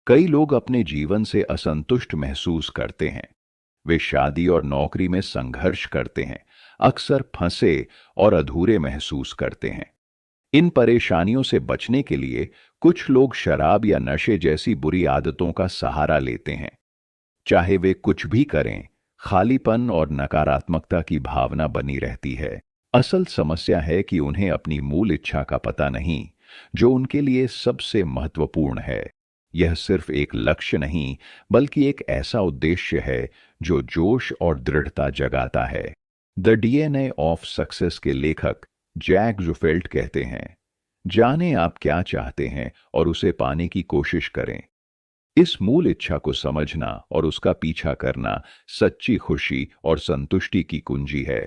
कई लोग अपने जीवन से असंतुष्ट महसूस करते हैं। वे शादी और नौकरी में संघर्ष करते हैं, अक्सर फंसे और अधूरे महसूस करते हैं। इन परेशानियों से बचने के लिए कुछ लोग शराब या नशे जैसी बुरी आदतों का सहारा लेते हैं। चाहे वे कुछ भी करें, खालीपन और नकारात्मकता की भावना बनी रहती है। असल समस्या है कि उन्हें अपनी मूल इच्छा का पता नहीं, जो उनके लिए सबसे महत्वपूर्ण है। यह सिर्फ एक लक्ष्य नहीं, बल्कि एक ऐसा उद्देश्य है जो जोश और दृढ़ता जगाता है। द डीएनए ऑफ सक्सेस के लेखक जैक जुफेल्ट कहते हैं, जाने आप क्या चाहते हैं और उसे पाने की कोशिश करें। इस मूल इच्छा को समझना और उसका पीछा करना सच्ची खुशी और संतुष्टि की कुंजी है।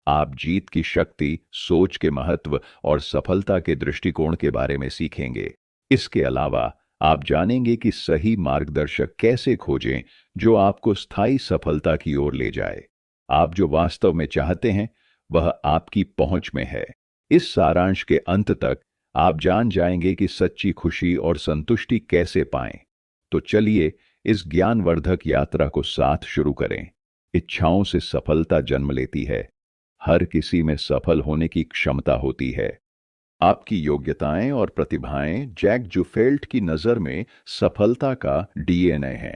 आप जीत की शक्ति, सोच के महत्व और सफलता के दृष्टिकोण के बारे में सीखेंगे। इसके अलावा आप जानेंगे कि सही मार्गदर्शक कैसे खोजें जो आपको स्थायी सफलता की ओर ले जाए। आप जो वास्तव में चाहते हैं वह आपकी पहुंच में है। इस सारांश के अंत तक आप जान जाएंगे कि सच्ची खुशी और संतुष्टि कैसे पाएं। तो चलिए इस ज्ञानवर्धक यात्रा को साथ शुरू करें। इच्छाओं से सफलता जन्म लेती है। हर किसी में सफल होने की क्षमता होती है। आपकी योग्यताएं और प्रतिभाएं जैक जुफेल्ट की नजर में सफलता का डीएनए है।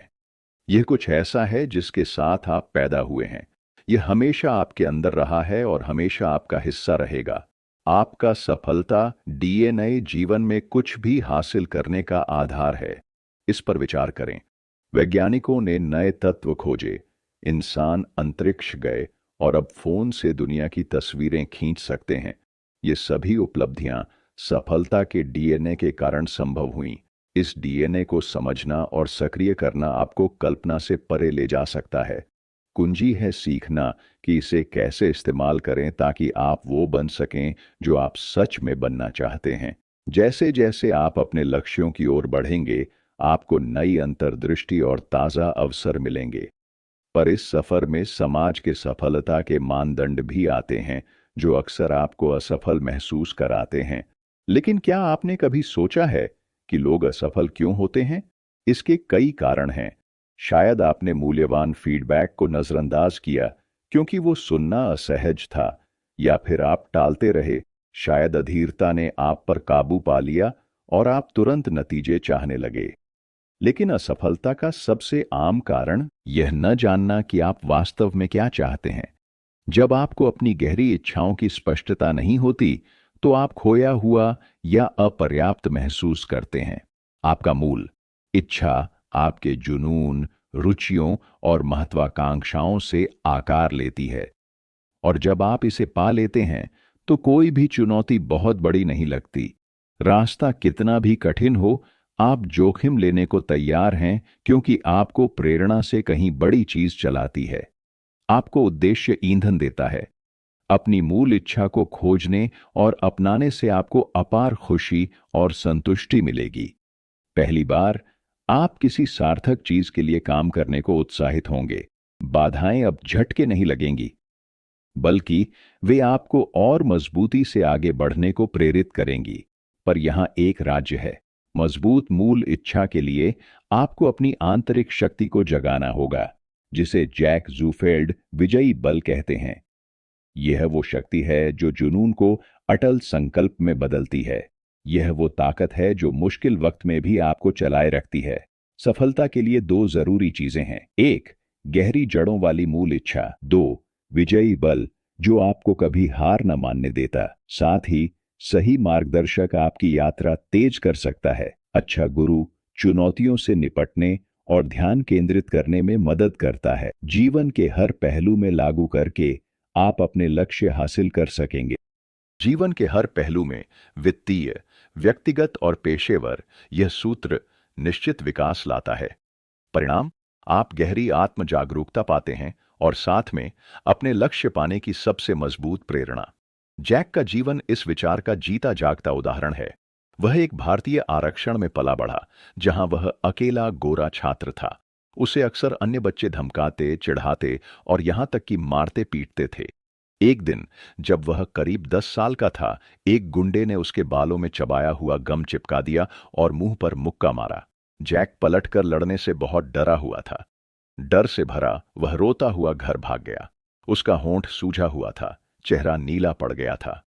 यह कुछ ऐसा है जिसके साथ आप पैदा हुए हैं। यह हमेशा आपके अंदर रहा है और हमेशा आपका हिस्सा रहेगा। आपका सफलता डीएनए जीवन में कुछ भी हासिल करने का आधार है। इस पर विचार करें। वैज्ञानिकों ने नए तत्व खोजे, इंसान अंतरिक्ष गए और अब फोन से दुनिया की तस्वीरें खींच सकते हैं। ये सभी उपलब्धियां सफलता के डीएनए के कारण संभव हुईं। इस डीएनए को समझना और सक्रिय करना आपको कल्पना से परे ले जा सकता है। कुंजी है सीखना कि इसे कैसे इस्तेमाल करें ताकि आप वो बन सकें जो आप सच में बनना चाहते हैं। जैसे जैसे आप अपने लक्ष्यों की ओर बढ़ेंगे, आपको नई अंतर्दृष्टि और ताज़ा अवसर मिलेंगे। पर इस सफर में समाज के सफलता के मानदंड भी आते हैं, जो अक्सर आपको असफल महसूस कराते हैं। लेकिन क्या आपने कभी सोचा है कि लोग असफल क्यों होते हैं? इसके कई कारण हैं। शायद आपने मूल्यवान फीडबैक को नजरअंदाज किया क्योंकि वो सुनना असहज था, या फिर आप टालते रहे। शायद अधीरता ने आप पर काबू पा लिया और आप तुरंत नतीजे चाहने लगे। लेकिन असफलता का सबसे आम कारण यह न जानना कि आप वास्तव में क्या चाहते हैं। जब आपको अपनी गहरी इच्छाओं की स्पष्टता नहीं होती, तो आप खोया हुआ या अपर्याप्त महसूस करते हैं। आपका मूल इच्छा आपके जुनून, रुचियों और महत्वाकांक्षाओं से आकार लेती है, और जब आप इसे पा लेते हैं तो कोई भी चुनौती बहुत बड़ी नहीं लगती। रास्ता कितना भी कठिन हो, आप जोखिम लेने को तैयार हैं क्योंकि आपको प्रेरणा से कहीं बड़ी चीज चलाती है। आपको उद्देश्य ईंधन देता है। अपनी मूल इच्छा को खोजने और अपनाने से आपको अपार खुशी और संतुष्टि मिलेगी। पहली बार आप किसी सार्थक चीज के लिए काम करने को उत्साहित होंगे। बाधाएं अब झटके नहीं लगेंगी, बल्कि वे आपको और मजबूती से आगे बढ़ने को प्रेरित करेंगी। पर यहां एक राज्य है। मजबूत मूल इच्छा के लिए आपको अपनी आंतरिक शक्ति को जगाना होगा, जिसे जैक जूफेल्ड विजयी बल कहते हैं। यह वो शक्ति है जो जुनून को अटल संकल्प में बदलती है। यह वो ताकत है जो मुश्किल वक्त में भी आपको चलाए रखती है। सफलता के लिए दो जरूरी चीजें हैं। एक, गहरी जड़ों वाली मूल इच्छा। दो, विजयी बल जो आपको कभी हार न मानने देता। साथ ही सही मार्गदर्शक आपकी यात्रा तेज कर सकता है। अच्छा गुरु चुनौतियों से निपटने और ध्यान केंद्रित करने में मदद करता है। जीवन के हर पहलू में लागू करके आप अपने लक्ष्य हासिल कर सकेंगे। जीवन के हर पहलू में, वित्तीय, व्यक्तिगत और पेशेवर, यह सूत्र निश्चित विकास लाता है। परिणाम, आप गहरी आत्म जागरूकता पाते हैं और साथ में अपने लक्ष्य पाने की सबसे मजबूत प्रेरणा। जैक का जीवन इस विचार का जीता जागता उदाहरण है। वह एक भारतीय आरक्षण में पला बढ़ा, जहां वह अकेला गोरा छात्र था। उसे अक्सर अन्य बच्चे धमकाते, चिढ़ाते और यहां तक कि मारते पीटते थे। एक दिन जब वह करीब 10 साल का था, एक गुंडे ने उसके बालों में चबाया हुआ गम चिपका दिया और मुंह पर मुक्का मारा। जैक पलटकर लड़ने से बहुत डरा हुआ था। डर से भरा वह रोता हुआ घर भाग गया। उसका होंठ सूजा हुआ था, चेहरा नीला पड़ गया था।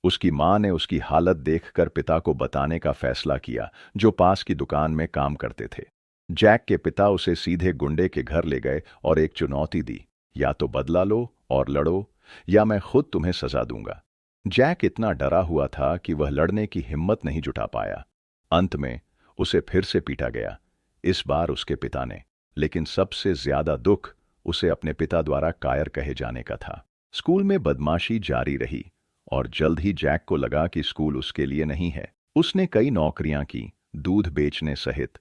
उसकी मां ने उसकी हालत देखकर पिता को बताने का फैसला किया, जो पास की दुकान में काम करते थे। जैक के पिता उसे सीधे गुंडे के घर ले गए और एक चुनौती दी, या तो बदला लो और लड़ो, या मैं खुद तुम्हें सजा दूंगा। जैक इतना डरा हुआ था कि वह लड़ने की हिम्मत नहीं जुटा पाया। अंत में उसे फिर से पीटा गया, इस बार उसके पिता ने। लेकिन सबसे ज्यादा दुख उसे अपने पिता द्वारा कायर कहे जाने का था। स्कूल में बदमाशी जारी रही और जल्द ही जैक को लगा कि स्कूल उसके लिए नहीं है। उसने कई नौकरियां की, दूध बेचने सहित,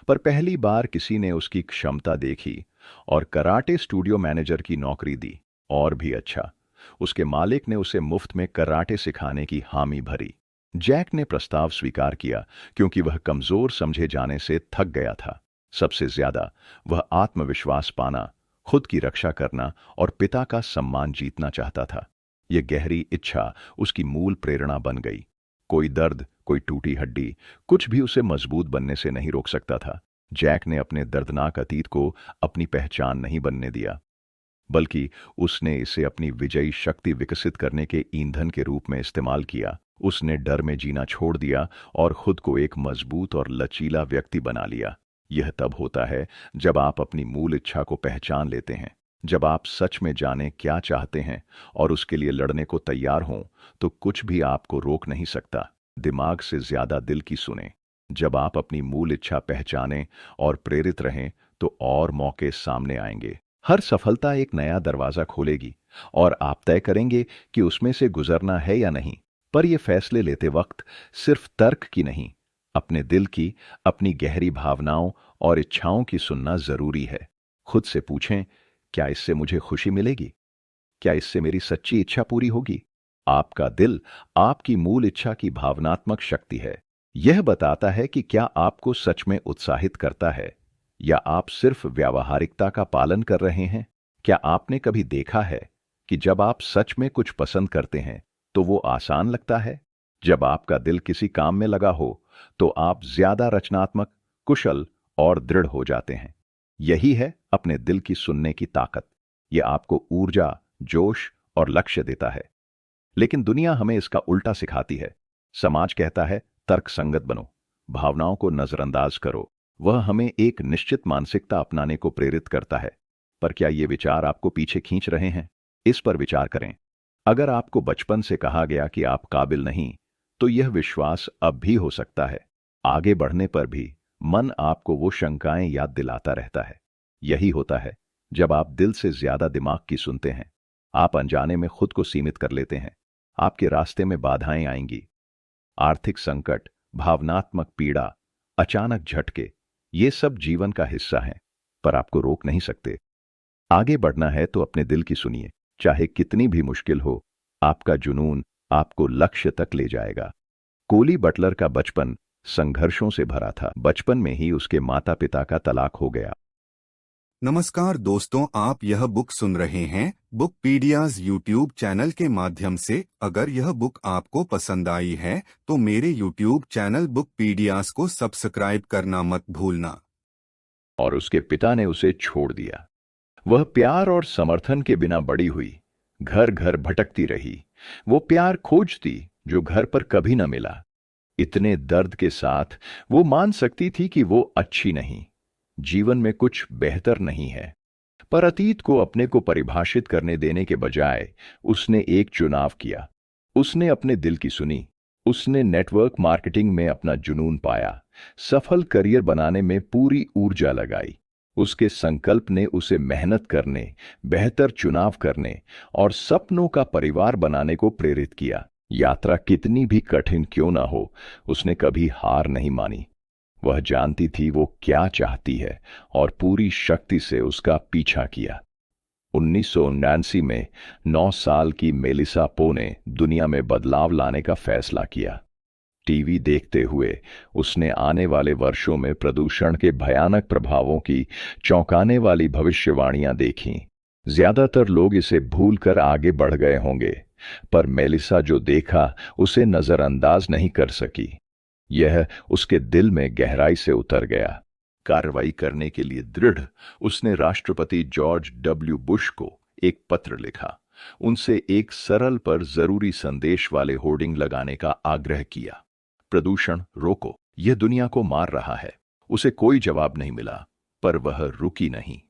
पर पहली बार किसी ने उसकी क्षमता देखी और कराटे स्टूडियो मैनेजर की नौकरी दी। और भी अच्छा, उसके मालिक ने उसे मुफ्त में कराटे सिखाने की हामी भरी। जैक ने प्रस्ताव स्वीकार किया क्योंकि वह कमजोर समझे जाने से थक गया था। सबसे ज्यादा वह आत्मविश्वास पाना, खुद की रक्षा करना और पिता का सम्मान जीतना चाहता था। यह गहरी इच्छा उसकी मूल प्रेरणा बन गई। कोई दर्द, कोई टूटी हड्डी, कुछ भी उसे मजबूत बनने से नहीं रोक सकता था। जैक ने अपने दर्दनाक अतीत को अपनी पहचान नहीं बनने दिया, बल्कि उसने इसे अपनी विजयी शक्ति विकसित करने के ईंधन के रूप में इस्तेमाल किया। उसने डर में जीना छोड़ दिया और खुद को एक मजबूत और लचीला व्यक्ति बना लिया। यह तब होता है जब आप अपनी मूल इच्छा को पहचान लेते हैं। जब आप सच में जाने क्या चाहते हैं और उसके लिए लड़ने को तैयार हों, तो कुछ भी आपको रोक नहीं सकता। दिमाग से ज्यादा दिल की सुने। जब आप अपनी मूल इच्छा पहचानें और प्रेरित रहें, तो और मौके सामने आएंगे। हर सफलता एक नया दरवाजा खोलेगी और आप तय करेंगे कि उसमें से गुजरना है या नहीं। पर यह फैसले लेते वक्त सिर्फ तर्क की नहीं, अपने दिल की, अपनी गहरी भावनाओं और इच्छाओं की सुनना जरूरी है। खुद से पूछें, क्या इससे मुझे खुशी मिलेगी? क्या इससे मेरी सच्ची इच्छा पूरी होगी? आपका दिल आपकी मूल इच्छा की भावनात्मक शक्ति है। यह बताता है कि क्या आपको सच में उत्साहित करता है या आप सिर्फ व्यावहारिकता का पालन कर रहे हैं। क्या आपने कभी देखा है कि जब आप सच में कुछ पसंद करते हैं तो वो आसान लगता है? जब आपका दिल किसी काम में लगा हो तो आप ज्यादा रचनात्मक, कुशल और दृढ़ हो जाते हैं। यही है अपने दिल की सुनने की ताकत। यह आपको ऊर्जा, जोश और लक्ष्य देता है। लेकिन दुनिया हमें इसका उल्टा सिखाती है। समाज कहता है तर्क संगत बनो, भावनाओं को नजरअंदाज करो। वह हमें एक निश्चित मानसिकता अपनाने को प्रेरित करता है। पर क्या ये विचार आपको पीछे खींच रहे हैं? इस पर विचार करें। अगर आपको बचपन से कहा गया कि आप काबिल नहीं, तो यह विश्वास अब भी हो सकता है। आगे बढ़ने पर भी मन आपको वो शंकाएं याद दिलाता रहता है। यही होता है जब आप दिल से ज्यादा दिमाग की सुनते हैं। आप अनजाने में खुद को सीमित कर लेते हैं। आपके रास्ते में बाधाएं आएंगी, आर्थिक संकट, भावनात्मक पीड़ा, अचानक झटके, ये सब जीवन का हिस्सा है, पर आपको रोक नहीं सकते। आगे बढ़ना है तो अपने दिल की सुनिए, चाहे कितनी भी मुश्किल हो। आपका जुनून आपको लक्ष्य तक ले जाएगा। कोली बटलर का बचपन संघर्षों से भरा था। बचपन में ही उसके माता पिता का तलाक हो गया। नमस्कार दोस्तों, आप यह बुक सुन रहे हैं बुकपीडियाज यूट्यूब चैनल के माध्यम से। अगर यह बुक आपको पसंद आई है तो मेरे यूट्यूब चैनल बुकपीडियाज को सब्सक्राइब करना मत भूलना। और उसके पिता ने उसे छोड़ दिया। वह प्यार और समर्थन के बिना बड़ी हुई, घर घर भटकती रही। वो प्यार खोजती जो घर पर कभी न मिला। इतने दर्द के साथ वो मान सकती थी कि वो अच्छी नहीं, जीवन में कुछ बेहतर नहीं है। पर अतीत को अपने को परिभाषित करने देने के बजाय उसने एक चुनाव किया। उसने अपने दिल की सुनी। उसने नेटवर्क मार्केटिंग में अपना जुनून पाया, सफल करियर बनाने में पूरी ऊर्जा लगाई। उसके संकल्प ने उसे मेहनत करने, बेहतर चुनाव करने और सपनों का परिवार बनाने को प्रेरित किया। यात्रा कितनी भी कठिन क्यों ना हो, उसने कभी हार नहीं मानी। वह जानती थी वो क्या चाहती है और पूरी शक्ति से उसका पीछा किया। 1979 में 9 साल की मेलिसा पो ने दुनिया में बदलाव लाने का फैसला किया। टीवी देखते हुए उसने आने वाले वर्षों में प्रदूषण के भयानक प्रभावों की चौंकाने वाली भविष्यवाणियां देखीं। ज्यादातर लोग इसे भूलकर आगे बढ़ गए होंगे, पर मेलिसा जो देखा उसे नजरअंदाज नहीं कर सकी। यह उसके दिल में गहराई से उतर गया। कार्रवाई करने के लिए दृढ़, उसने राष्ट्रपति जॉर्ज डब्ल्यू बुश को एक पत्र लिखा। उनसे एक सरल पर जरूरी संदेश वाले होर्डिंग लगाने का आग्रह किया। प्रदूषण रोको, यह दुनिया को मार रहा है। उसे कोई जवाब नहीं मिला, पर वह रुकी नहीं।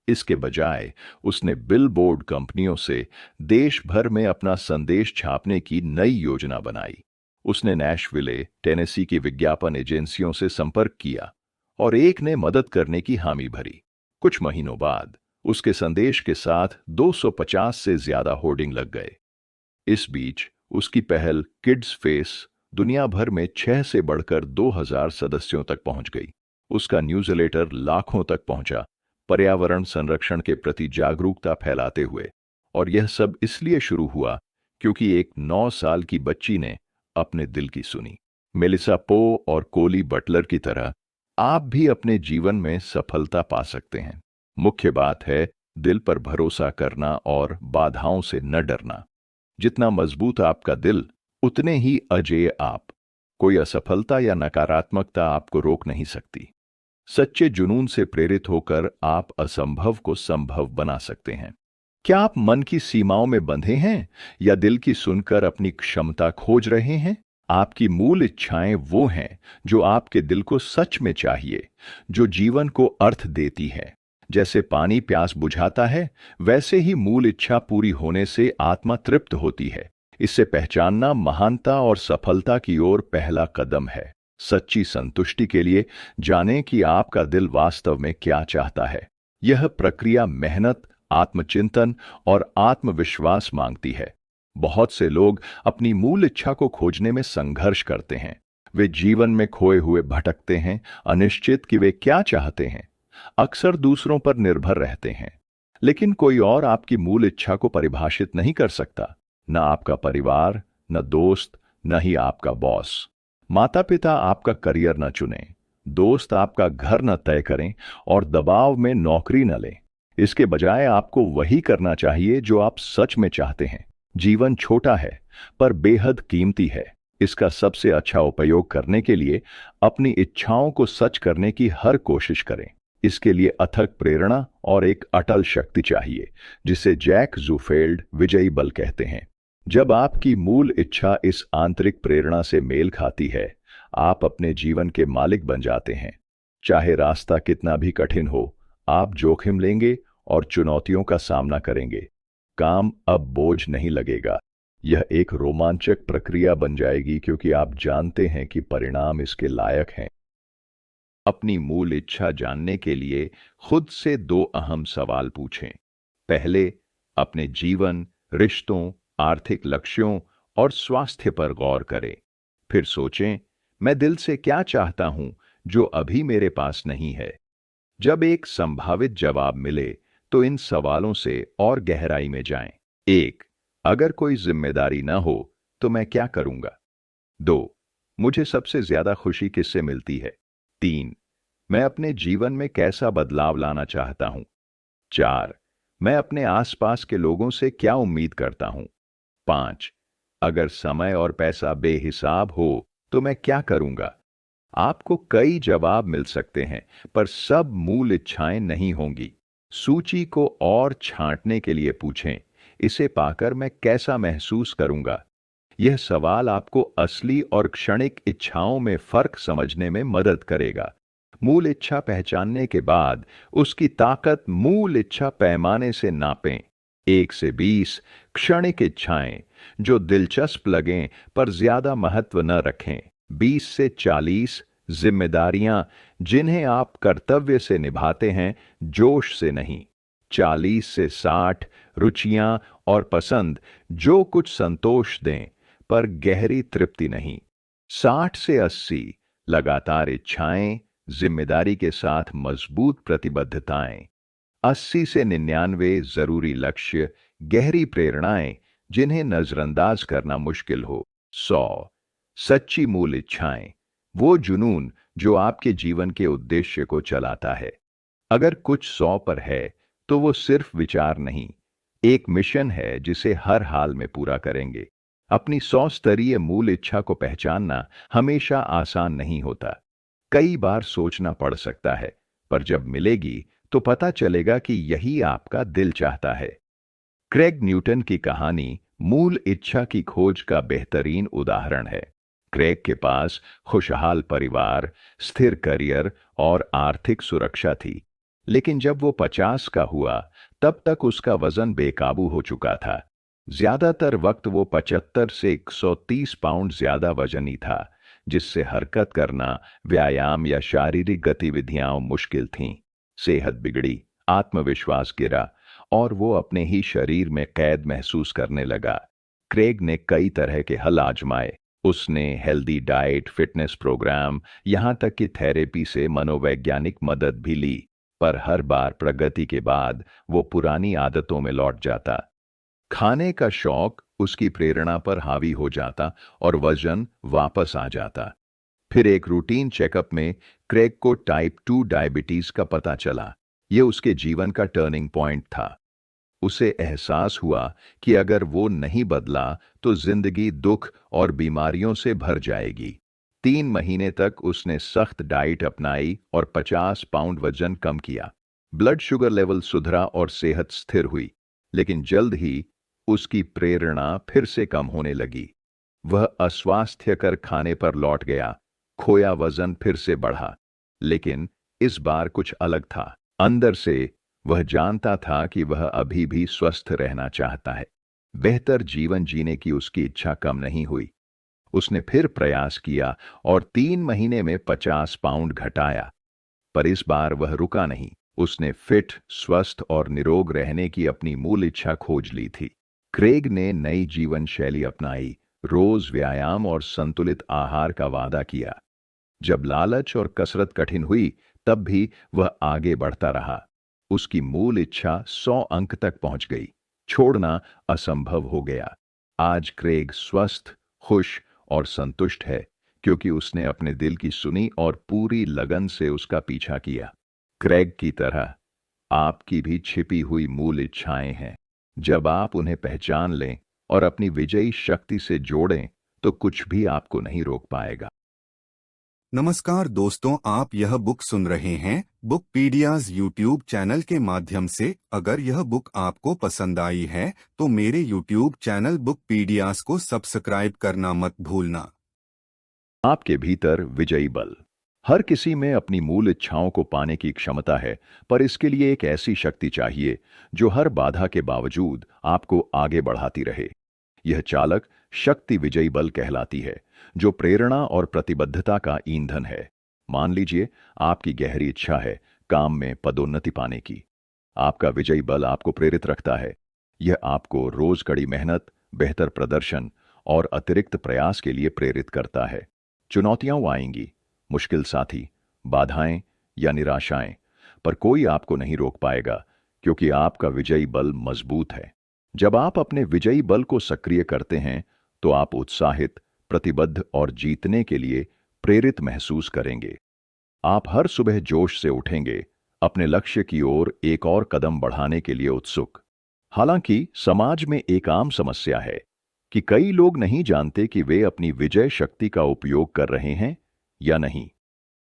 इसके बजाय उसने बिलबोर्ड कंपनियों से देश भर में अपना संदेश छापने की नई योजना बनाई। उसने नैशविले, टेनेसी की विज्ञापन एजेंसियों से संपर्क किया और एक ने मदद करने की हामी भरी। कुछ महीनों बाद उसके संदेश के साथ 250 से ज्यादा होर्डिंग लग गए। इस बीच उसकी पहल किड्स फेस दुनिया भर में 6 से बढ़कर 2000 सदस्यों तक पहुंच गई। उसका न्यूज़लेटर लाखों तक पहुंचा, पर्यावरण संरक्षण के प्रति जागरूकता फैलाते हुए। और यह सब इसलिए शुरू हुआ क्योंकि एक 9 साल की बच्ची ने अपने दिल की सुनी। मेलिसा पो और कोली बटलर की तरह आप भी अपने जीवन में सफलता पा सकते हैं। मुख्य बात है दिल पर भरोसा करना और बाधाओं से न डरना। जितना मजबूत आपका दिल, उतने ही अजेय आप। कोई असफलता या नकारात्मकता आपको रोक नहीं सकती। सच्चे जुनून से प्रेरित होकर आप असंभव को संभव बना सकते हैं। क्या आप मन की सीमाओं में बंधे हैं या दिल की सुनकर अपनी क्षमता खोज रहे हैं? आपकी मूल इच्छाएं वो हैं जो आपके दिल को सच में चाहिए, जो जीवन को अर्थ देती है। जैसे पानी प्यास बुझाता है, वैसे ही मूल इच्छा पूरी होने से आत्मा तृप्त होती है। इससे पहचानना महानता और सफलता की ओर पहला कदम है। सच्ची संतुष्टि के लिए जानें कि आपका दिल वास्तव में क्या चाहता है। यह प्रक्रिया मेहनत, आत्मचिंतन और आत्मविश्वास मांगती है। बहुत से लोग अपनी मूल इच्छा को खोजने में संघर्ष करते हैं। वे जीवन में खोए हुए भटकते हैं, अनिश्चित कि वे क्या चाहते हैं। अक्सर दूसरों पर निर्भर रहते हैं, लेकिन कोई और आपकी मूल इच्छा को परिभाषित नहीं कर सकता। न आपका परिवार, न दोस्त, न ही आपका बॉस। माता पिता आपका करियर न चुनें, दोस्त आपका घर न तय करें और दबाव में नौकरी न लें। इसके बजाय आपको वही करना चाहिए जो आप सच में चाहते हैं। जीवन छोटा है पर बेहद कीमती है। इसका सबसे अच्छा उपयोग करने के लिए अपनी इच्छाओं को सच करने की हर कोशिश करें। इसके लिए अथक प्रेरणा और एक अटल शक्ति चाहिए, जिसे जैक ज़ूफेल्ड विजयी बल कहते हैं। जब आपकी मूल इच्छा इस आंतरिक प्रेरणा से मेल खाती है, आप अपने जीवन के मालिक बन जाते हैं। चाहे रास्ता कितना भी कठिन हो, आप जोखिम लेंगे और चुनौतियों का सामना करेंगे। काम अब बोझ नहीं लगेगा। यह एक रोमांचक प्रक्रिया बन जाएगी क्योंकि आप जानते हैं कि परिणाम इसके लायक हैं। अपनी मूल इच्छा जानने के लिए खुद से 2 अहम सवाल पूछें। पहले, अपने जीवन, रिश्तों, आर्थिक लक्ष्यों और स्वास्थ्य पर गौर करें। फिर सोचें, मैं दिल से क्या चाहता हूं जो अभी मेरे पास नहीं है। जब एक संभावित जवाब मिले तो इन सवालों से और गहराई में जाएं। 1. अगर कोई जिम्मेदारी न हो तो मैं क्या करूंगा? 2. मुझे सबसे ज्यादा खुशी किससे मिलती है? 3. मैं अपने जीवन में कैसा बदलाव लाना चाहता हूं? 4. मैं अपने आसपास के लोगों से क्या उम्मीद करता हूं? 5. अगर समय और पैसा बेहिसाब हो तो मैं क्या करूंगा? आपको कई जवाब मिल सकते हैं, पर सब मूल इच्छाएं नहीं होंगी। सूची को और छांटने के लिए पूछें, इसे पाकर मैं कैसा महसूस करूंगा? यह सवाल आपको असली और क्षणिक इच्छाओं में फर्क समझने में मदद करेगा। मूल इच्छा पहचानने के बाद उसकी ताकत मूल इच्छा पैमाने से नापें। 1 से 20 क्षणिक इच्छाएं जो दिलचस्प लगें पर ज्यादा महत्व न रखें। 20 से 40 जिम्मेदारियां जिन्हें आप कर्तव्य से निभाते हैं, जोश से नहीं। 40 से 60 रुचियां और पसंद जो कुछ संतोष दें पर गहरी तृप्ति नहीं। 60 से 80 लगातार इच्छाएं, जिम्मेदारी के साथ मजबूत प्रतिबद्धताएं। 80 से 99 जरूरी लक्ष्य, गहरी प्रेरणाएं जिन्हें नजरअंदाज करना मुश्किल हो। 100 सच्ची मूल इच्छाएं, वो जुनून जो आपके जीवन के उद्देश्य को चलाता है। अगर कुछ 100 पर है तो वो सिर्फ विचार नहीं, एक मिशन है जिसे हर हाल में पूरा करेंगे। अपनी 100 स्तरीय मूल इच्छा को पहचानना हमेशा आसान नहीं होता। कई बार सोचना पड़ सकता है, पर जब मिलेगी तो पता चलेगा कि यही आपका दिल चाहता है। क्रेग न्यूटन की कहानी मूल इच्छा की खोज का बेहतरीन उदाहरण है। क्रेग के पास खुशहाल परिवार, स्थिर करियर और आर्थिक सुरक्षा थी, लेकिन जब वो 50 का हुआ, तब तक उसका वजन बेकाबू हो चुका था। ज्यादातर वक्त वो 75 से 130 पाउंड ज्यादा वजनी था, जिससे हरकत करना, व्यायाम या शारीरिक गतिविधियां मुश्किल थीं। सेहत बिगड़ी, आत्मविश्वास गिरा और वो अपने ही शरीर में कैद महसूस करने लगा। क्रेग ने कई तरह के हल आजमाए। उसने हेल्दी डाइट, फिटनेस प्रोग्राम, यहां तक कि थेरेपी से मनोवैज्ञानिक मदद भी ली, पर हर बार प्रगति के बाद वो पुरानी आदतों में लौट जाता। खाने का शौक उसकी प्रेरणा पर हावी हो जाता और वजन वापस आ जाता। फिर एक रूटीन चेकअप में क्रेग को टाइप 2 डायबिटीज का पता चला। यह उसके जीवन का टर्निंग पॉइंट था। उसे एहसास हुआ कि अगर वो नहीं बदला तो जिंदगी दुख और बीमारियों से भर जाएगी। 3 महीने तक उसने सख्त डाइट अपनाई और 50 पाउंड वजन कम किया। ब्लड शुगर लेवल सुधरा और सेहत स्थिर हुई, लेकिन जल्द ही उसकी प्रेरणा फिर से कम होने लगी। वह अस्वास्थ्यकर खाने पर लौट गया। खोया वजन फिर से बढ़ा, लेकिन इस बार कुछ अलग था। अंदर से वह जानता था कि वह अभी भी स्वस्थ रहना चाहता है। बेहतर जीवन जीने की उसकी इच्छा कम नहीं हुई। उसने फिर प्रयास किया और 3 महीने में 50 पाउंड घटाया। पर इस बार वह रुका नहीं। उसने फिट, स्वस्थ और निरोग रहने की अपनी मूल इच्छा खोज ली थी। क्रेग ने नई जीवन शैली अपनाई, रोज व्यायाम और संतुलित आहार का वादा किया। जब लालच और कसरत कठिन हुई, तब भी वह आगे बढ़ता रहा। उसकी मूल इच्छा 100 अंक तक पहुंच गई। छोड़ना असंभव हो गया। आज क्रेग स्वस्थ, खुश और संतुष्ट है, क्योंकि उसने अपने दिल की सुनी और पूरी लगन से उसका पीछा किया। क्रेग की तरह आपकी भी छिपी हुई मूल इच्छाएं हैं। जब आप उन्हें पहचान लें और अपनी विजयी शक्ति से जोड़ें, तो कुछ भी आपको नहीं रोक पाएगा। नमस्कार दोस्तों, आप यह बुक सुन रहे हैं बुकपीडियाज यूट्यूब चैनल के माध्यम से। अगर यह बुक आपको पसंद आई है तो मेरे यूट्यूब चैनल बुकपीडियाज को सब्सक्राइब करना मत भूलना। आपके भीतर विजयी बल। हर किसी में अपनी मूल इच्छाओं को पाने की क्षमता है, पर इसके लिए एक ऐसी शक्ति चाहिए जो हर बाधा के बावजूद आपको आगे बढ़ाती रहे। यह चालक शक्ति विजयी बल कहलाती है, जो प्रेरणा और प्रतिबद्धता का ईंधन है। मान लीजिए आपकी गहरी इच्छा है काम में पदोन्नति पाने की। आपका विजयी बल आपको प्रेरित रखता है। यह आपको रोज कड़ी मेहनत, बेहतर प्रदर्शन और अतिरिक्त प्रयास के लिए प्रेरित करता है। चुनौतियां आएंगी, मुश्किल साथी, बाधाएं या निराशाएं, पर कोई आपको नहीं रोक पाएगा, क्योंकि आपका विजयी बल मजबूत है। जब आप अपने विजयी बल को सक्रिय करते हैं, तो आप उत्साहित, प्रतिबद्ध और जीतने के लिए प्रेरित महसूस करेंगे। आप हर सुबह जोश से उठेंगे, अपने लक्ष्य की ओर एक और कदम बढ़ाने के लिए उत्सुक। हालांकि समाज में एक आम समस्या है कि कई लोग नहीं जानते कि वे अपनी विजय शक्ति का उपयोग कर रहे हैं या नहीं।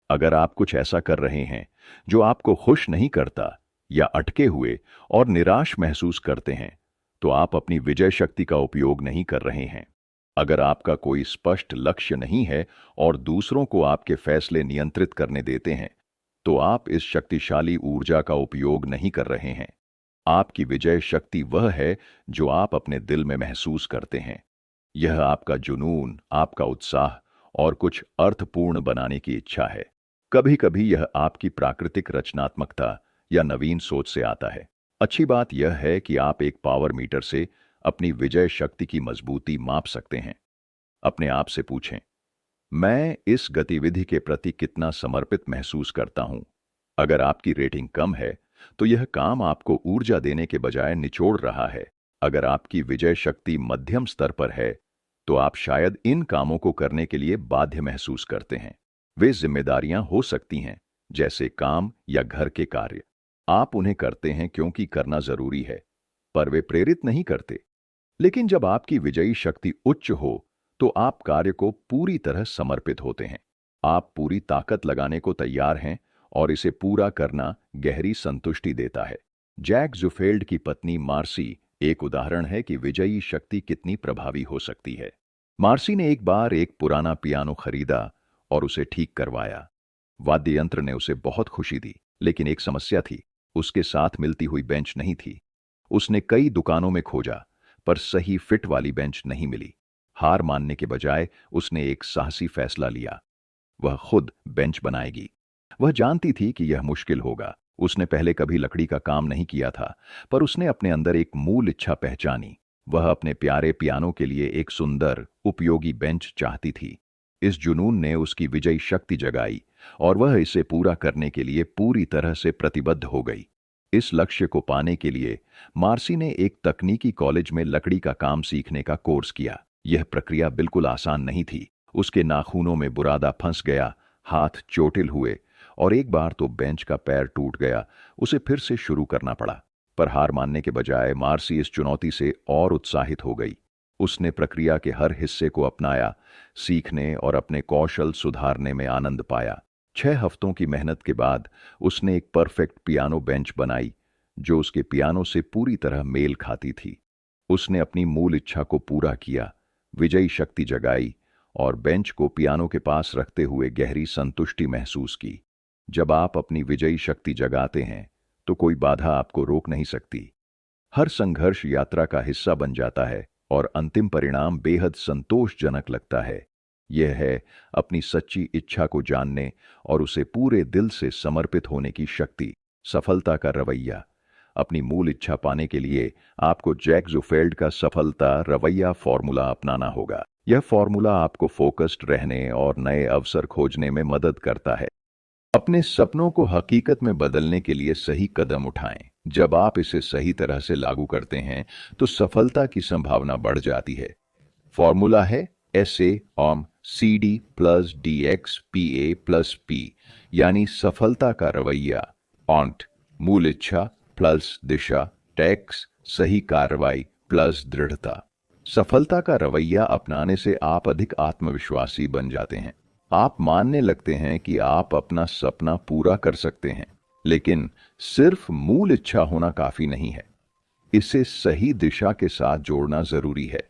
अगर आप कुछ ऐसा कर रहे हैं जो आपको खुश नहीं करता या अटके हुए और निराश महसूस करते हैं, तो आप अपनी विजय शक्ति का उपयोग नहीं कर रहे हैं। अगर आपका कोई स्पष्ट लक्ष्य नहीं है और दूसरों को आपके फैसले नियंत्रित करने देते हैं, तो आप इस शक्तिशाली ऊर्जा का उपयोग नहीं कर रहे हैं। आपकी विजय शक्ति वह है जो आप अपने दिल में महसूस करते हैं। यह आपका जुनून, आपका उत्साह और कुछ अर्थपूर्ण बनाने की इच्छा है। कभी कभी यह आपकी प्राकृतिक रचनात्मकता या नवीन सोच से आता है। अच्छी बात यह है कि आप एक पावर मीटर से अपनी विजय शक्ति की मजबूती माप सकते हैं। अपने आप से पूछें, मैं इस गतिविधि के प्रति कितना समर्पित महसूस करता हूं? अगर आपकी रेटिंग कम है, तो यह काम आपको ऊर्जा देने के बजाय निचोड़ रहा है। अगर आपकी विजय शक्ति मध्यम स्तर पर है, तो आप शायद इन कामों को करने के लिए बाध्य महसूस करते हैं। वे जिम्मेदारियां हो सकती हैं, जैसे काम या घर के कार्य। आप उन्हें करते हैं क्योंकि करना जरूरी है, पर वे प्रेरित नहीं करते। लेकिन जब आपकी विजयी शक्ति उच्च हो, तो आप कार्य को पूरी तरह समर्पित होते हैं। आप पूरी ताकत लगाने को तैयार हैं और इसे पूरा करना गहरी संतुष्टि देता है। जैक जुफेल्ड की पत्नी मार्सी एक उदाहरण है कि विजयी शक्ति कितनी प्रभावी हो सकती है। मार्सी ने एक बार एक पुराना पियानो खरीदा और उसे ठीक करवाया। वाद्य यंत्र ने उसे बहुत खुशी दी, लेकिन एक समस्या थी, उसके साथ मिलती हुई बेंच नहीं थी। उसने कई दुकानों में खोजा, पर सही फिट वाली बेंच नहीं मिली। हार मानने के बजाय उसने एक साहसी फैसला लिया। वह खुद बेंच बनाएगी। वह जानती थी कि यह मुश्किल होगा। उसने पहले कभी लकड़ी का काम नहीं किया था, पर उसने अपने अंदर एक मूल इच्छा पहचानी। वह अपने प्यारे पियानो के लिए एक सुंदर, उपयोगी बेंच चाहती थी। इस जुनून ने उसकी विजयी शक्ति जगाई और वह इसे पूरा करने के लिए पूरी तरह से प्रतिबद्ध हो गई। इस लक्ष्य को पाने के लिए मार्सी ने एक तकनीकी कॉलेज में लकड़ी का काम सीखने का कोर्स किया। यह प्रक्रिया बिल्कुल आसान नहीं थी। उसके नाखूनों में बुरादा फंस गया, हाथ चोटिल हुए और एक बार तो बेंच का पैर टूट गया। उसे फिर से शुरू करना पड़ा। पर हार मानने के बजाय मार्सी इस चुनौती से और उत्साहित हो गई। उसने प्रक्रिया के हर हिस्से को अपनाया, सीखने और अपने कौशल सुधारने में आनंद पाया। 6 हफ्तों की मेहनत के बाद उसने एक परफेक्ट पियानो बेंच बनाई, जो उसके पियानो से पूरी तरह मेल खाती थी। उसने अपनी मूल इच्छा को पूरा किया, विजयी शक्ति जगाई और बेंच को पियानो के पास रखते हुए गहरी संतुष्टि महसूस की। जब आप अपनी विजयी शक्ति जगाते हैं, तो कोई बाधा आपको रोक नहीं सकती। हर संघर्ष यात्रा का हिस्सा बन जाता है और अंतिम परिणाम बेहद संतोषजनक लगता है। यह है अपनी सच्ची इच्छा को जानने और उसे पूरे दिल से समर्पित होने की शक्ति। सफलता का रवैया। अपनी मूल इच्छा पाने के लिए आपको जैक जुफेल्ड का सफलता रवैया फॉर्मूला अपनाना होगा। यह फॉर्मूला आपको फोकस्ड रहने और नए अवसर खोजने में मदद करता है। अपने सपनों को हकीकत में बदलने के लिए सही कदम उठाएं। जब आप इसे सही तरह से लागू करते हैं, तो सफलता की संभावना बढ़ जाती है। फॉर्मूला है SA+DX+PA+P, यानी सफलता का रवैया। ऑन्ट मूल इच्छा प्लस दिशा, टैक्स सही कार्रवाई प्लस दृढ़ता। सफलता का रवैया अपनाने से आप अधिक आत्मविश्वासी बन जाते हैं। आप मानने लगते हैं कि आप अपना सपना पूरा कर सकते हैं, लेकिन सिर्फ मूल इच्छा होना काफी नहीं है। इसे सही दिशा के साथ जोड़ना जरूरी है।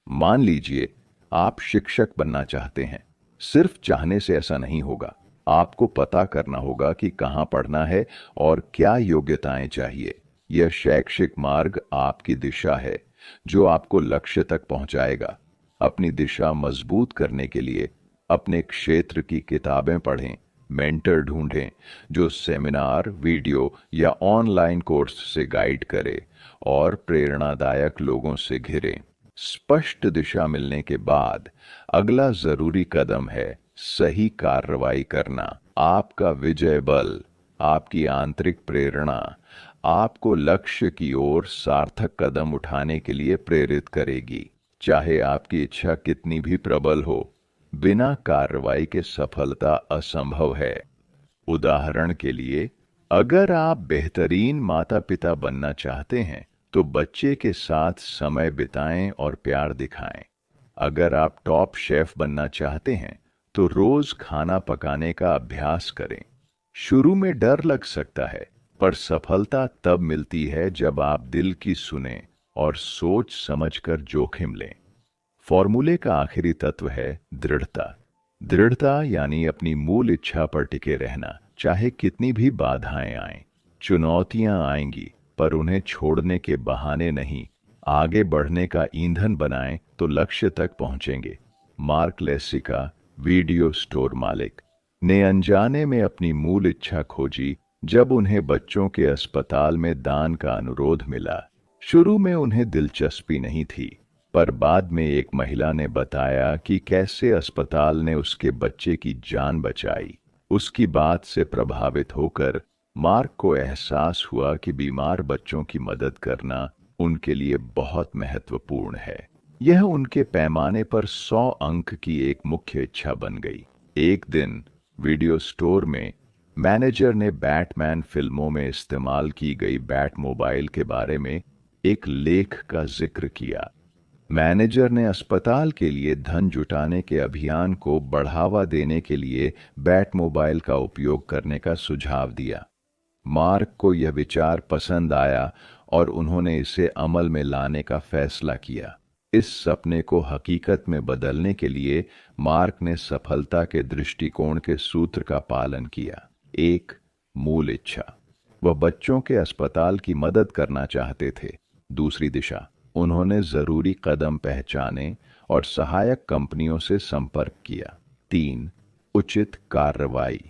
मान लीजिए आप शिक्षक बनना चाहते हैं। सिर्फ चाहने से ऐसा नहीं होगा। आपको पता करना होगा कि कहाँ पढ़ना है और क्या योग्यताएं चाहिए। यह शैक्षिक मार्ग आपकी दिशा है, जो आपको लक्ष्य तक पहुंचाएगा। अपनी दिशा मजबूत करने के लिए अपने क्षेत्र की किताबें पढ़ें, मेंटर ढूंढें जो सेमिनार, वीडियो या ऑनलाइन कोर्स से गाइड करे और प्रेरणादायक लोगों से घिरें। स्पष्ट दिशा मिलने के बाद अगला जरूरी कदम है सही कार्रवाई करना। आपका विजय बल, आपकी आंतरिक प्रेरणा आपको लक्ष्य की ओर सार्थक कदम उठाने के लिए प्रेरित करेगी। चाहे आपकी इच्छा कितनी भी प्रबल हो, बिना कार्रवाई के सफलता असंभव है। उदाहरण के लिए, अगर आप बेहतरीन माता पिता बनना चाहते हैं, तो बच्चे के साथ समय बिताएं और प्यार दिखाएं। अगर आप टॉप शेफ बनना चाहते हैं, तो रोज खाना पकाने का अभ्यास करें। शुरू में डर लग सकता है, पर सफलता तब मिलती है जब आप दिल की सुने और सोच समझकर जोखिम लें। फॉर्मूले का आखिरी तत्व है दृढ़ता। दृढ़ता यानी अपनी मूल इच्छा पर टिके रहना, चाहे कितनी भी बाधाएं आएं। चुनौतियां आएंगी, पर उन्हें छोड़ने के बहाने नहीं, आगे बढ़ने का ईंधन बनाएं तो लक्ष्य तक पहुंचेंगे। मार्क लेसिका, वीडियो स्टोर मालिक, ने अनजाने में अपनी मूल इच्छा खोजी जब उन्हें बच्चों के अस्पताल में दान का अनुरोध मिला। शुरू में उन्हें दिलचस्पी नहीं थी, पर बाद में एक महिला ने बताया कि कैसे अस्पताल ने उसके बच्चे की जान बचाई। उसकी बात से प्रभावित होकर मार्क को एहसास हुआ कि बीमार बच्चों की मदद करना उनके लिए बहुत महत्वपूर्ण है। यह उनके पैमाने पर 100 अंक की एक मुख्य इच्छा बन गई। एक दिन वीडियो स्टोर में मैनेजर ने बैटमैन फिल्मों में इस्तेमाल की गई बैट मोबाइल के बारे में एक लेख का जिक्र किया। मैनेजर ने अस्पताल के लिए धन जुटाने के अभियान को बढ़ावा देने के लिए बैट मोबाइल का उपयोग करने का सुझाव दिया। मार्क को यह विचार पसंद आया और उन्होंने इसे अमल में लाने का फैसला किया। इस सपने को हकीकत में बदलने के लिए मार्क ने सफलता के दृष्टिकोण के सूत्र का पालन किया। एक, मूल इच्छा। वह बच्चों के अस्पताल की मदद करना चाहते थे। दूसरी दिशा, उन्होंने जरूरी कदम पहचाने और सहायक कंपनियों से संपर्क किया। तीन, उचित कार्रवाई।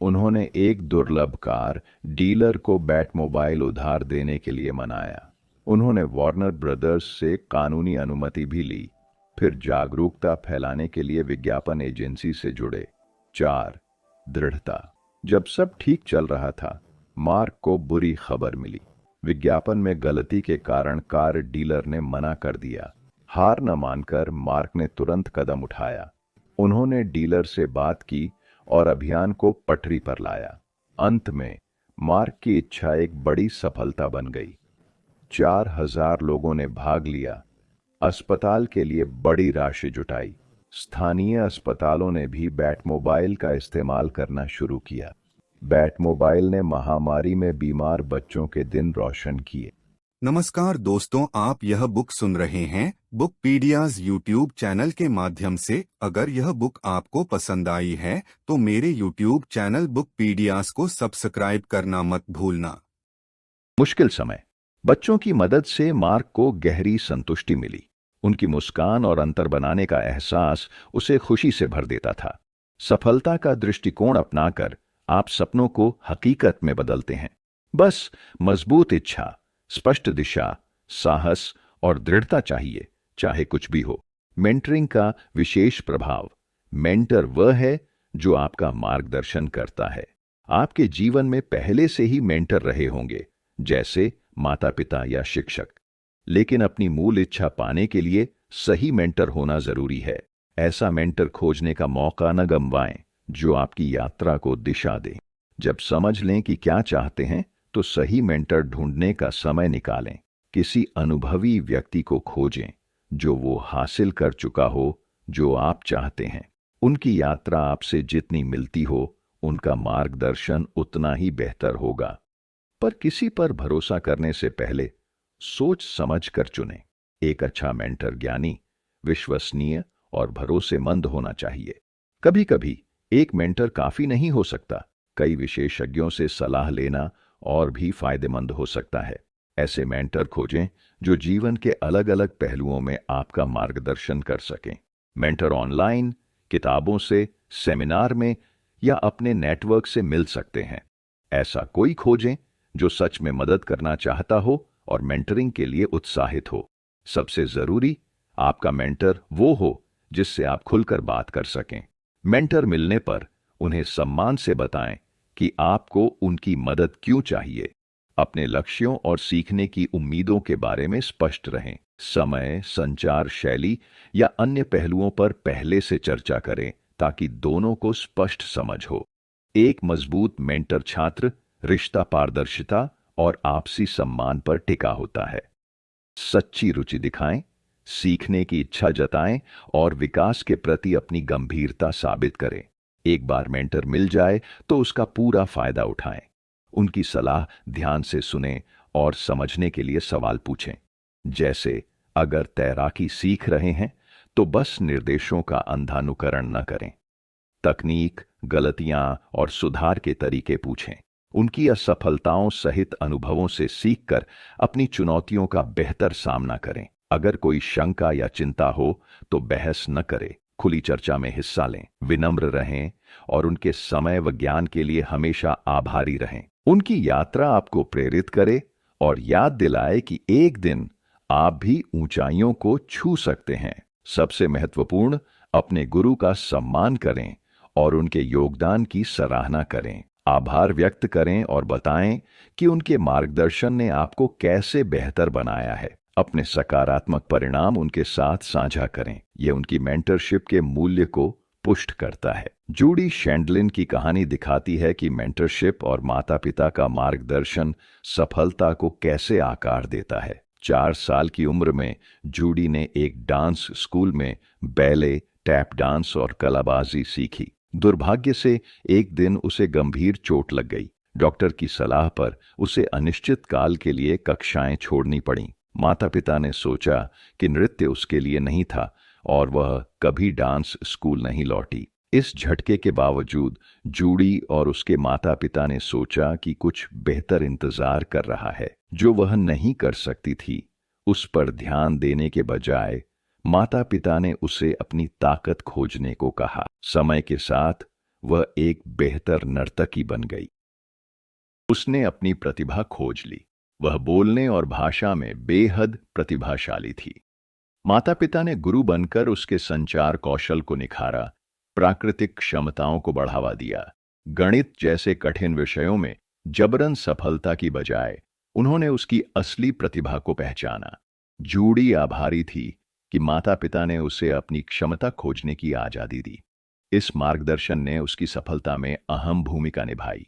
उन्होंने एक दुर्लभ कार डीलर को बैट मोबाइल उधार देने के लिए मनाया। उन्होंने वार्नर ब्रदर्स से कानूनी अनुमति भी ली। फिर जागरूकता फैलाने के लिए विज्ञापन एजेंसी से जुड़े। चार, दृढ़ता। जब सब ठीक चल रहा था, मार्क को बुरी खबर मिली। विज्ञापन में गलती के कारण कार डीलर ने मना कर दिया। हार न मानकर मार्क ने तुरंत कदम उठाया। उन्होंने डीलर से बात की और अभियान को पटरी पर लाया। अंत में मार्क की इच्छा एक बड़ी सफलता बन गई। 4000 लोगों ने भाग लिया। अस्पताल के लिए बड़ी राशि जुटाई। स्थानीय अस्पतालों ने भी बैट मोबाइल का इस्तेमाल करना शुरू किया। बैट मोबाइल ने महामारी में बीमार बच्चों के दिन रोशन किए। नमस्कार दोस्तों, आप यह बुक सुन रहे हैं बुक पीडियाज यूट्यूब चैनल के माध्यम से। अगर यह बुक आपको पसंद आई है तो मेरे यूट्यूब चैनल बुक पीडियाज को सब्सक्राइब करना मत भूलना। मुश्किल समय। बच्चों की मदद से मार्क को गहरी संतुष्टि मिली। उनकी मुस्कान और अंतर बनाने का एहसास उसे खुशी से भर देता था। सफलता का दृष्टिकोण अपनाकर आप सपनों को हकीकत में बदलते हैं। बस मजबूत इच्छा, स्पष्ट दिशा, साहस और दृढ़ता चाहिए, चाहे कुछ भी हो। मेंटरिंग का विशेष प्रभाव। मेंटर वह है जो आपका मार्गदर्शन करता है। आपके जीवन में पहले से ही मेंटर रहे होंगे, जैसे माता पिता या शिक्षक। लेकिन अपनी मूल इच्छा पाने के लिए सही मेंटर होना जरूरी है। ऐसा मेंटर खोजने का मौका न गंवाएं जो आपकी यात्रा को दिशा दे। जब समझ लें कि क्या चाहते हैं तो सही मेंटर ढूंढने का समय निकालें। किसी अनुभवी व्यक्ति को खोजें जो वो हासिल कर चुका हो जो आप चाहते हैं। उनकी यात्रा आपसे जितनी मिलती हो, उनका मार्गदर्शन उतना ही बेहतर होगा। पर किसी पर भरोसा करने से पहले सोच समझ कर चुनें। एक अच्छा मेंटर ज्ञानी, विश्वसनीय और भरोसेमंद होना चाहिए। कभी कभी एक मेंटर काफी नहीं हो सकता। कई विशेषज्ञों से सलाह लेना और भी फायदेमंद हो सकता है। ऐसे मेंटर खोजें जो जीवन के अलग अलग पहलुओं में आपका मार्गदर्शन कर सकें। मेंटर ऑनलाइन, किताबों से, सेमिनार में या अपने नेटवर्क से मिल सकते हैं। ऐसा कोई खोजें जो सच में मदद करना चाहता हो और मेंटरिंग के लिए उत्साहित हो। सबसे जरूरी, आपका मेंटर वो हो जिससे आप खुलकर बात कर सकें। मेंटर मिलने पर उन्हें सम्मान से बताएं कि आपको उनकी मदद क्यों चाहिए। अपने लक्ष्यों और सीखने की उम्मीदों के बारे में स्पष्ट रहें। समय, संचार शैली या अन्य पहलुओं पर पहले से चर्चा करें ताकि दोनों को स्पष्ट समझ हो। एक मजबूत मेंटर छात्र रिश्ता पारदर्शिता और आपसी सम्मान पर टिका होता है। सच्ची रुचि दिखाएं, सीखने की इच्छा जताएं और विकास के प्रति अपनी गंभीरता साबित करें। एक बार मेंटर मिल जाए तो उसका पूरा फायदा उठाएं। उनकी सलाह ध्यान से सुनें और समझने के लिए सवाल पूछें। जैसे, अगर तैराकी सीख रहे हैं तो बस निर्देशों का अंधानुकरण न करें। तकनीक, गलतियां और सुधार के तरीके पूछें। उनकी असफलताओं सहित अनुभवों से सीखकर अपनी चुनौतियों का बेहतर सामना करें। अगर कोई शंका या चिंता हो तो बहस न करें, खुली चर्चा में हिस्सा लें। विनम्र रहें और उनके समय व ज्ञान के लिए हमेशा आभारी रहें। उनकी यात्रा आपको प्रेरित करे और याद दिलाए कि एक दिन आप भी ऊंचाइयों को छू सकते हैं। सबसे महत्वपूर्ण, अपने गुरु का सम्मान करें और उनके योगदान की सराहना करें। आभार व्यक्त करें और बताएं कि उनके मार्गदर्शन ने आपको कैसे बेहतर बनाया है। अपने सकारात्मक परिणाम उनके साथ साझा करें। यह उनकी मेंटरशिप के मूल्य को पुष्ट करता है। जूडी शैंडलिन की कहानी दिखाती है कि मेंटरशिप और माता पिता का मार्गदर्शन सफलता को कैसे आकार देता है। 4 साल की उम्र में जूडी ने एक डांस स्कूल में बैले, टैप डांस और कलाबाजी सीखी। दुर्भाग्य से एक दिन उसे गंभीर चोट लग गई। डॉक्टर की सलाह पर उसे अनिश्चित काल के लिए कक्षाएं छोड़नी पड़ीं। माता पिता ने सोचा कि नृत्य उसके लिए नहीं था और वह कभी डांस स्कूल नहीं लौटी। इस झटके के बावजूद जूडी और उसके माता पिता ने सोचा कि कुछ बेहतर इंतजार कर रहा है जो वह नहीं कर सकती थी। उस पर ध्यान देने के बजाय माता पिता ने उसे अपनी ताकत खोजने को कहा। समय के साथ वह एक बेहतर नर्तकी बन गई। उसने अपनी प्रतिभा खोज ली। वह बोलने और भाषा में बेहद प्रतिभाशाली थी। माता पिता ने गुरु बनकर उसके संचार कौशल को निखारा, प्राकृतिक क्षमताओं को बढ़ावा दिया। गणित जैसे कठिन विषयों में जबरन सफलता की बजाय उन्होंने उसकी असली प्रतिभा को पहचाना। जूडी आभारी थी कि माता पिता ने उसे अपनी क्षमता खोजने की आजादी दी। इस मार्गदर्शन ने उसकी सफलता में अहम भूमिका निभाई।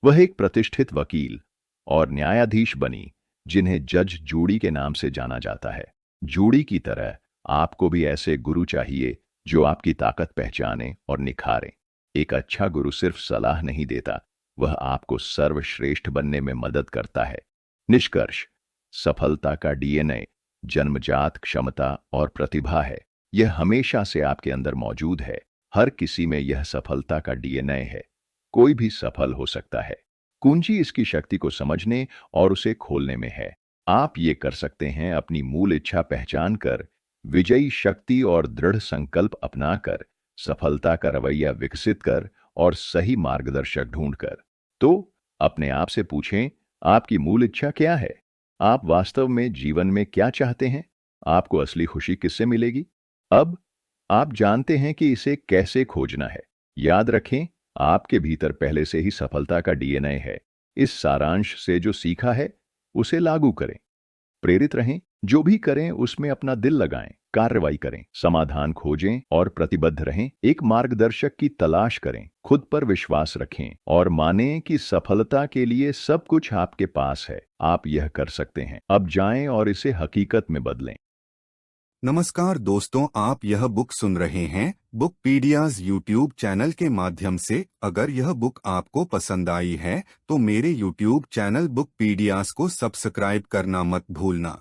वह एक प्रतिष्ठित वकील और न्यायाधीश बनी, जिन्हें जज जूडी के नाम से जाना जाता है। जूडी की तरह आपको भी ऐसे गुरु चाहिए जो आपकी ताकत पहचाने और निखारे। एक अच्छा गुरु सिर्फ सलाह नहीं देता, वह आपको सर्वश्रेष्ठ बनने में मदद करता है। निष्कर्ष: सफलता का डीएनए जन्मजात क्षमता और प्रतिभा है। यह हमेशा से आपके अंदर मौजूद है। हर किसी में यह सफलता का डीएनए है। कोई भी सफल हो सकता है। कुंजी इसकी शक्ति को समझने और उसे खोलने में है। आप ये कर सकते हैं अपनी मूल इच्छा पहचान कर, विजयी शक्ति और दृढ़ संकल्प अपनाकर, सफलता का रवैया विकसित कर और सही मार्गदर्शक ढूंढकर। तो अपने आप से पूछें, आपकी मूल इच्छा क्या है? आप वास्तव में जीवन में क्या चाहते हैं? आपको असली खुशी किससे मिलेगी? अब आप जानते हैं कि इसे कैसे खोजना है। याद रखें, आपके भीतर पहले से ही सफलता का डीएनए है। इस सारांश से जो सीखा है उसे लागू करें। प्रेरित रहें, जो भी करें उसमें अपना दिल लगाएं, कार्रवाई करें, समाधान खोजें और प्रतिबद्ध रहें। एक मार्गदर्शक की तलाश करें, खुद पर विश्वास रखें और मानें कि सफलता के लिए सब कुछ आपके पास है। आप यह कर सकते हैं। अब जाएं और इसे हकीकत में बदलें। नमस्कार दोस्तों, आप यह बुक सुन रहे हैं बुकपीडियाज यूट्यूब चैनल के माध्यम से। अगर यह बुक आपको पसंद आई है तो मेरे यूट्यूब चैनल बुकपीडियाज को सब्सक्राइब करना मत भूलना।